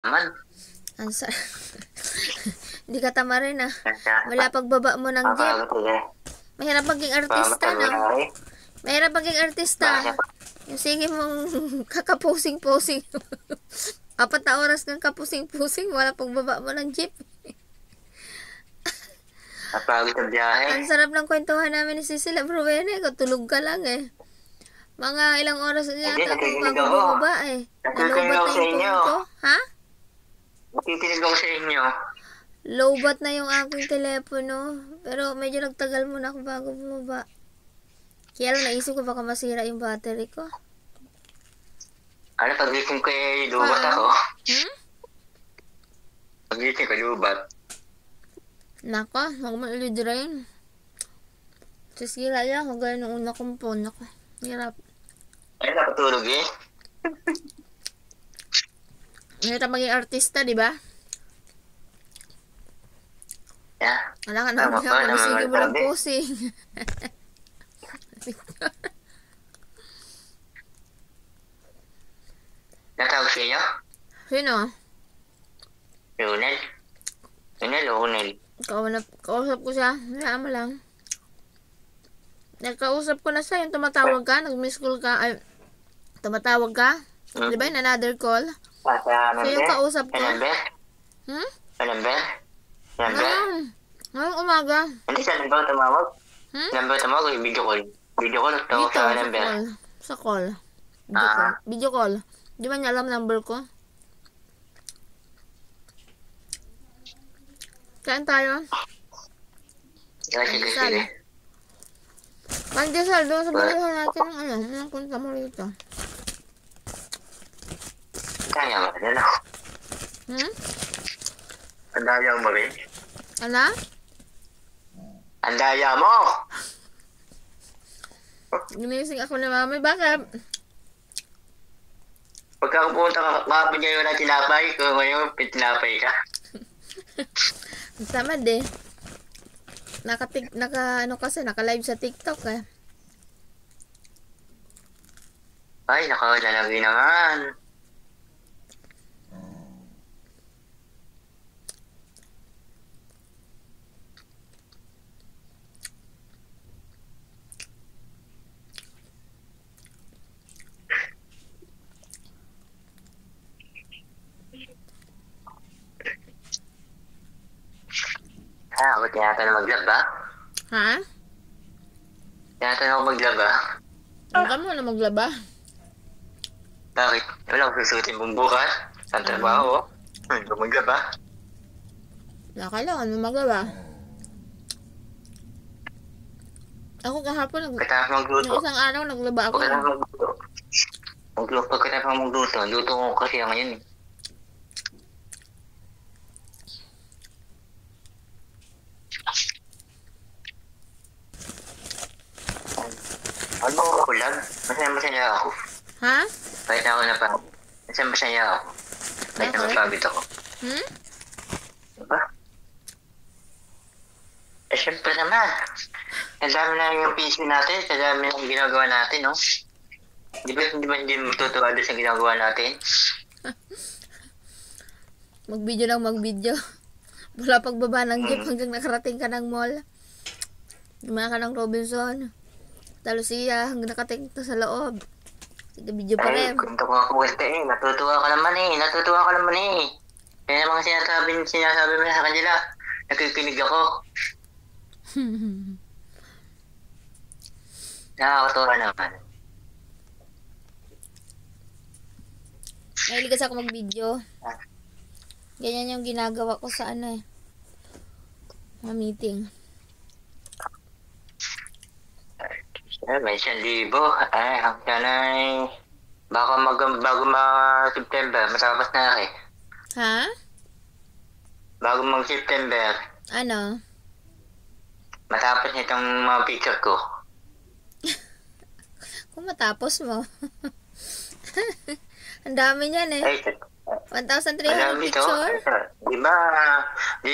naman. Ang Hindi ka tama rin ah. Wala pagbaba mo ng jeep. Mahirap maging artista, no? Mahirap maging artista. Yung sige mong kakapusing-pusing. 4 na oras kang kapusing-pusing, wala pagbaba mo ng jeep. Napagod ang biyahe. Ang sarap ng kwentuhan namin ni Cecilia Bruene. Tulog ka lang eh. Mga ilang oras na yata kung bago bumaba eh. Nakikinig ako sa inyo. Ha? Nakikinig ako sa inyo. Lowbat na yung aking telepono. Pero medyo nagtagal muna ako bago bumaba. Kaya lang naisip ko baka masira yung battery ko. Ano, pag-gising ko eh, lubat ako. Pag-gising ko, lubat. Naka, huwag mo ilidrain. Sisira yan, kung gano'n nung una kong phone. Naka, hirap. Ay, nakatulog eh. Hirap maging artista, di ba? Yeah. Wala ka naman yung sige mo lang posing. Natawag sa inyo? Sino? Lunel. Lunel o Lunel? Kausap ko siya. Hayaan mo lang. Nagkausap ko na siya. Yung tumatawag ka. Nag-miss call ka. Ay, tumatawag ka. Di ba yung another call? Sa siya yung kausap ko. Sa number? Sa number? Number? Ngayong umaga. Hindi sa number tumawag? Number tumawag o video call? Video call o tawag sa number? Sa call. Video call. Di ba niya alam number ko? Kain tayo? Sige. Pandesal, doon sa balihan natin ng ano, anong punta mo rito? Kaya mo rin ako. Andaya mo rin? Ano? Andaya mo! Ginising ako ni mami, bakit? Pagka pumunta ka, kapag niya yun ang tinapay, kung ngayon, tinapay ka. Tamad eh. Naka-live sa TikTok eh. Ay, nakalalagi naman. Ako tinatanong maglaba? Ha? Tinatanong ako maglaba? Huwag ka muna maglaba. Bakit? Wala akong susutin mong bukas. Sa trabaho. Hindi ko maglaba. Kailangan mo maglaba. Ako kahapon, Pagkatapos magluto. yung isang araw naglaba ako. Pagkatapos magluto. Luto ko kasi ngayon eh. Ano ako lang? Masaya ako. Ha? Kahit ako na pa. Masaya ako. Kahit na mapagod ako. Diba? Eh, syempre naman. Ang dami na yung PC natin. Ang dami na yung ginagawa natin, no? Di ba hindi matutuwa doon sa ginagawa natin? Mag-video lang mag-video. Wala pagbaba ng jeep hanggang nakarating ka ng mall. Dumaka ka ng Robinson. Talusia hanggang nakating ka sa loob. Sige, video pa rin. Ay, kunto ko ako eh. Natutuwa ka naman eh. Kaya namang sinasabi mo sa kanila. Nakikinig ako. Nakakatuwa naman. Mahilig kasi ako mag-video. Ganyan yung ginagawa ko sa ano eh. Mga meeting. May 1,000. Ay, hanggang ay... Baka bago September, matapos na eh. Ha? Bago September. Ano? Matapos nitong mga picture ko. Kung matapos mo. Ang dami niyan eh. 1,300 picture? Di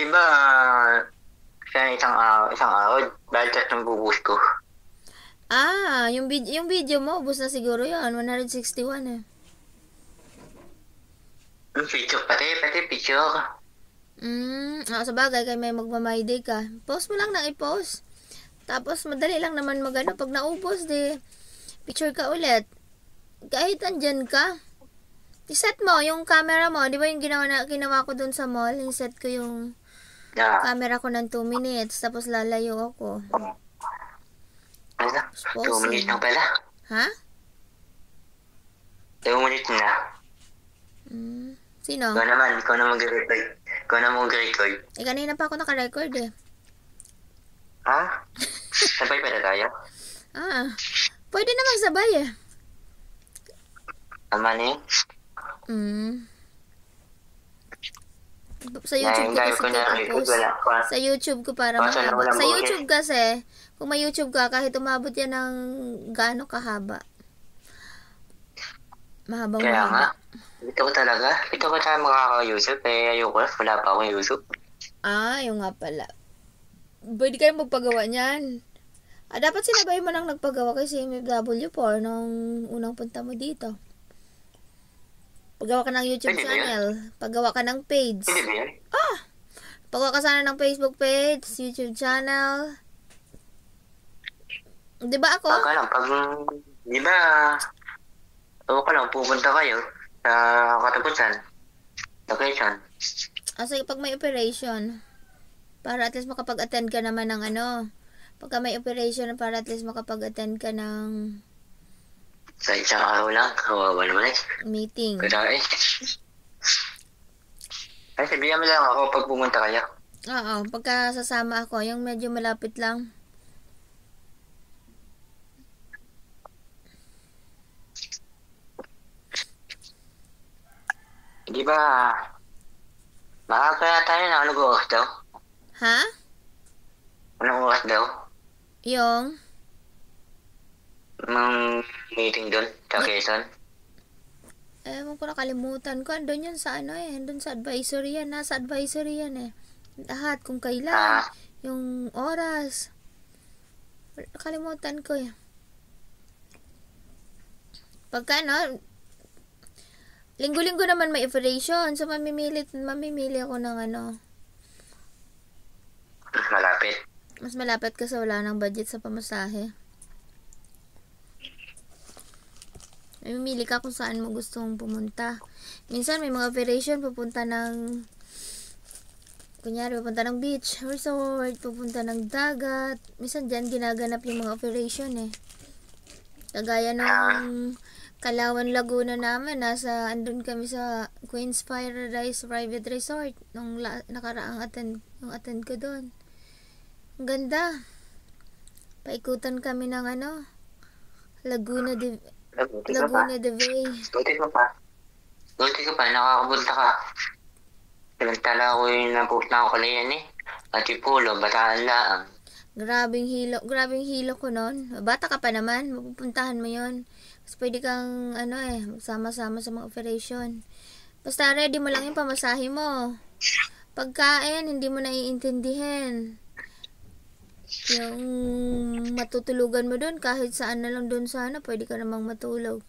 ba, sa isang araw, dahil tatlong bubuhos ko. Yung video mo, ubos na siguro yun. 161 eh. Picture pati picture. Sa bagay, kay may magmamayday ka. Post mo lang na i-post. Tapos, madali lang naman magano. Pag naubos, picture ka ulit. Kahit andyan ka, iset mo yung camera mo. Di ba yung ginawa ko dun sa mall? Yung set ko yung camera ko ng 2 minutes. Tapos lalayo ako. Ano? 2 minutes na pala. Ha? 2 minutes na. Sino? Ikaw na mag-record. Kanina pa ako naka-record eh. Ha? Sabay pala tayo? Pwede naman sabay eh. Tama na yun? Sa YouTube ko kasi post. Sa YouTube ko para mahaba. Sa YouTube kasi, kung may YouTube ka, kahit umabot yan ng gaano kahaba. Mahabang kaya mahaba. Ito ko tayo makaka-YouTube. Ayoko na, wala pa akong YouTube. Yung nga pala. Pwede kayo magpagawa niyan. Dapat sinabay mo nang nagpagawa kay CMFW4 nung unang punta mo dito. Paggawa ka ng YouTube channel. Paggawa ka ng page. Hindi ba yan? Paggawa ka sana ng Facebook page, YouTube channel. Di ba ako? Di ba, pupunta kayo sa katapusan. Location. Sige, pag may operation, para at least makapag-attend ka naman ng pagka may operation, para at least makapag-attend ka ng sa isang araw lang, kawawa naman meeting. Ay, sabihan mo lang ako pag pumunta kayo. Oo, pagka sasama ako, yung medyo malapit lang. Di ba, makakaya tayo na anong oras daw? Ha? Anong oras daw? Yung? Meeting doon sa Quezon. Ewan ko, nakalimutan ko. Andun yun sa andun sa advisory yan. Nasa advisory yan eh. Lahat, kung kailan. Yung oras. Nakalimutan ko eh. Pagka linggo-linggo naman may operation. So, mamimili ako ng Malapit. Mas malapit kasi wala nang budget sa pamasahe. Mamimili ka kung saan mo gustong pumunta. Minsan may mga operation pupunta ng beach resort, pupunta ng dagat. Minsan dyan ginaganap yung mga operation eh. Kagaya ng Kalawan, Laguna naman, andun kami sa Queen's Paradise Private Resort nung nakaraang attend ko doon. Ang ganda. Paikutan kami ng Laguna de Bay. Buti ka pa, nakakapunta ka. Pinagtala ko yung napunta ko kalayan eh. Atipulo, Bataan lang. Grabing hilo ko noon. Bata ka pa naman, mapupuntahan mo yon. Kasi pwede kang magsama-sama sa mga operation. Basta ready mo lang yung pamasahe mo. Pagkain, hindi mo naiintindihan. Yung matutulugan mo doon, kahit saan na lang doon sana, pwede ka namang matulog.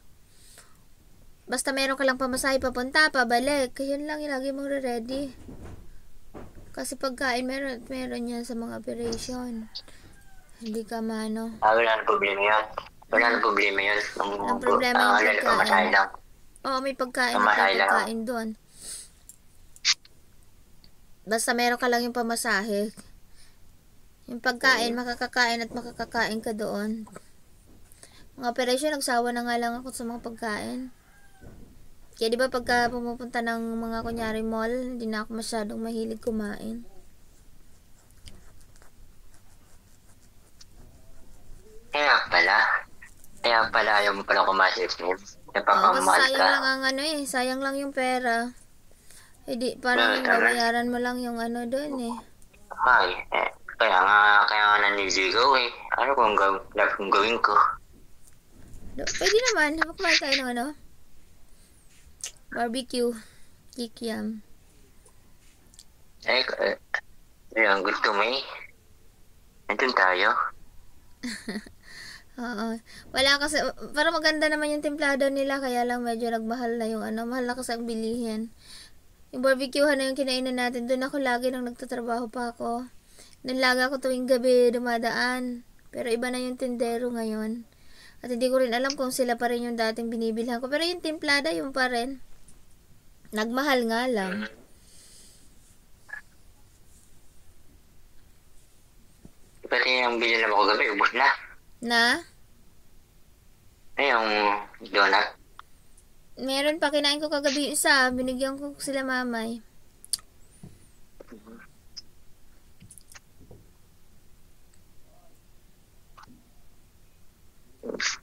Basta meron ka lang pamasahe papunta, pabalik. Yun lang yung lagi mong ready. Kasi pagkain, meron yan sa mga operation. Hindi ka wala na problema yan. Wala na problema yun. Ang problema yung pagkain. Oo, may pagkain doon. Basta meron ka lang yung pamasahe. Yung pagkain, makakakain at makakakain ka doon. Mga operasyon, nagsawa na nga lang ako sa mga pagkain. Kaya di ba pagka pumupunta ng mga kunyari mall, hindi na ako masyadong mahilig kumain. Kaya pala ayaw mo pala kumain. Napakamahal ka. Sayang lang sayang lang yung pera. Hindi, parang babayaran mo lang yung doon eh. Kaya nga naniligaw eh. Ano kung gawin ko? Pwede naman, kumain tayo ng barbecue. Kikiam. Ang gusto mo eh. Nandun tayo. Oo. Wala kasi, para maganda naman yung templado nila, kaya lang medyo nagmahal na yung ano, mahal na kasi ang bilihin. Yung barbecuehan na yung kinainan natin, doon ako lagi nang nagtatrabaho pa ako. Doon lagi ako tuwing gabi dumadaan. Pero iba na yung tindero ngayon. At hindi ko rin alam kung sila pa rin yung dating binibilhan ko. Pero yung templada, yung pa rin. Nagmahal nga lang. Pati yung binila mo kagabi, ubos na. Na? Ay, yung donut. Meron pa, kinain ko kagabi yung isa. Binigyan ko sila mamay.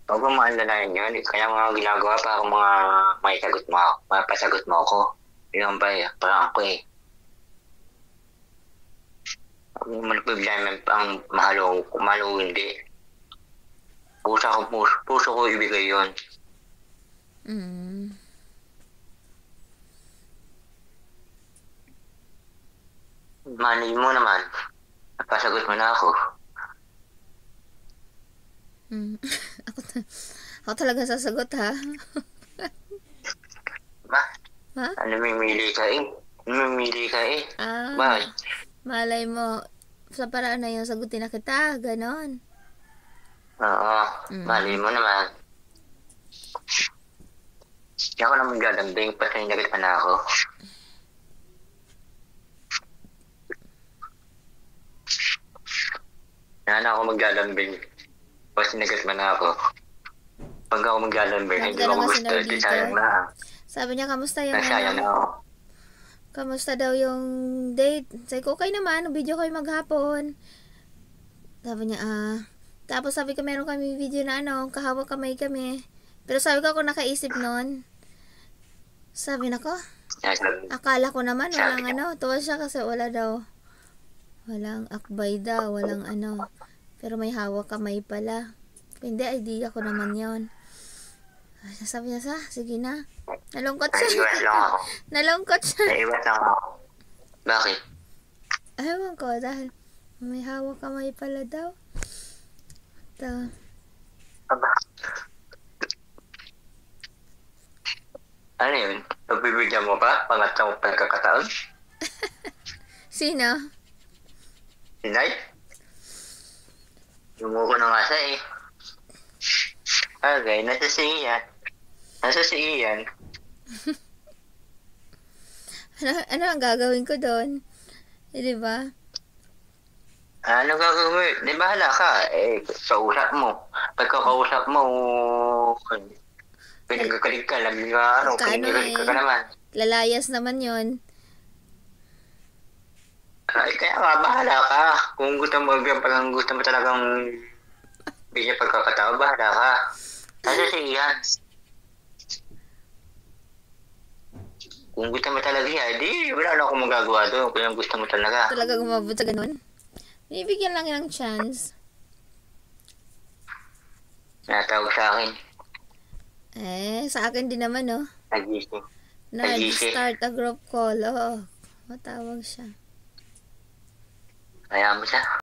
Huwag mo maalalayan yun. Kaya mga ginagawa para mga may sagot mo ako. Mapasagot mo ako. Yun ba eh. Parang ako eh. Huwag mo nagpibigyan ang mahalo hindi. Puso ko ibigay yun. Manay mo naman. Napasagot mo na ako. Ako talaga sasagot, ha? Ba? Ha? Namimili ka eh. Ah, Bakit? malay mo, sa paraan na yun, sagutin na kita, ganon. Oo. Malay mo naman. Hindi ako naman galambing. Pasinagit pa na ako. Hindi ako maglalambing. Pasinagat man ako. Pag ako maglalambing, hindi ko gusto. Di sayang na. Sabi niya, kamusta yung Nasayang na ako. kamusta daw yung date? Sabi ko, okay naman, video kayo maghapon. Sabi niya, tapos sabi ko, meron kami video na kahawak kamay kami. Pero sabi ko, ako nakaisip nun. Sabi na ko, akala ko naman, walang tuwa siya kasi walang akbay daw, walang pero may hawak kamay pala. Hindi, idea ko naman yon. Sabi niya, sige na. Nalungkot siya. Naiwas lang ako. Nalungkot siya. Naiwas lang ako. Bakit? Ewan ko, dahil may hawak kamay pala daw. Ano yun? Pagbibigyan mo pa? Pangatlong pagkakataon? Sino? Sinay? Lumuko na nga siya eh. Okay, nasa si Ian. Ano ang gagawin ko doon? Di ba? Ano gagawin? Di bahala ka. Kausap mo. Pagkakausap mo, pinagkakalig ka. Pinagkakalig ka naman. Lalayas naman yon. Ay, kaya nga, bahala ka. Kung gusto mo talagang bigyan pagkakataon, bahala ka. Kasi si Ian. Kung gusto mo talaga yan, di wala na akong magagawa doon. Kung gusto mo talaga. Talaga gumabot sa ganun? Binibigyan lang ng chance. Natawag sa akin. Sa akin din naman, no? Nagising. Nag-start a group call. Oo. Matawag siya. Kaya mo siya.